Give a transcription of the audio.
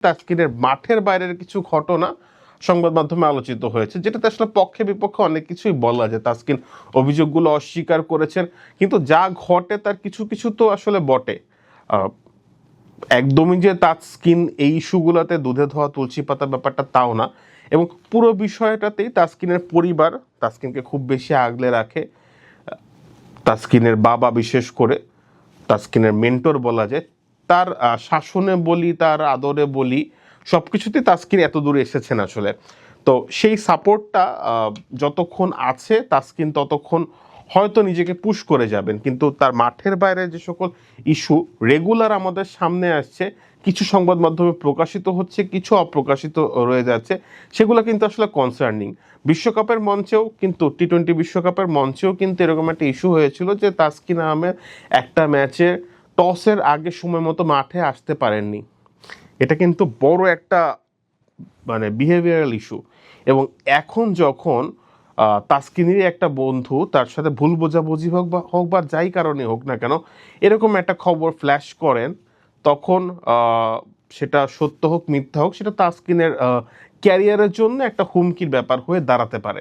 তাসকিনের মাঠের বাইরের কিছু ঘটনা সংবাদ মাধ্যমে আলোচিত হয়েছে, যেটাতে আসলে পক্ষে বিপক্ষে অনেক কিছুই বলা যায়। তাসকিন অভিযোগগুলো অস্বীকার করেছেন, কিন্তু যা ঘটে তার কিছু কিছু তো আসলে বটে। একদমই যে তাসকিন এই ইস্যুগুলোতে দুধে ধোয়া তুলসী পাতা ব্যাপারটা তাও না, এবং পুরো বিষয়টাতেই তাসকিনের পরিবার তাসকিনকে খুব বেশি আগলে রাখে। তাসকিনের বাবা বিশেষ করে, তাসকিনের মেন্টর বলা যায়, তার শাসনে বলি, তার আদরে বলি, সব কিছুতেই তাসকিন এত দূরে এসেছেন আসলে। তো সেই সাপোর্টটা যতক্ষণ আছে তাসকিন ততক্ষণ হয়তো নিজেকে পুশ করে যাবেন, কিন্তু তার মাঠের বাইরে যে সকল ইস্যু রেগুলার আমাদের সামনে আসছে, কিছু সংবাদ মাধ্যমে প্রকাশিত হচ্ছে, কিছু অপ্রকাশিত রয়ে যাচ্ছে, সেগুলো কিন্তু আসলে কনসার্নিং। বিশ্বকাপের মঞ্চেও কিন্তু, টি-20 বিশ্বকাপের মঞ্চেও কিন্তু এরকম একটা ইস্যু হয়েছিল যে তাসকিন আহমেদ একটা ম্যাচে টসের আগে সময় মতো মাঠে আসতে পারেননি। এটা কিন্তু বড় একটা মানে বিহেভিয়ারাল ইস্যু। এবং এখন যখন তাসকিনেরই একটা বন্ধু তার সাথে ভুল বোঝাবুঝি হোক বা যাই কারণে হোক না কেন, এরকম একটা খবর ফ্ল্যাশ করেন, তখন সেটা সত্য হোক মিথ্যা হোক, সেটা তাসকিনের ক্যারিয়ারের জন্য একটা হুমকির ব্যাপার হয়ে দাঁড়াতে পারে।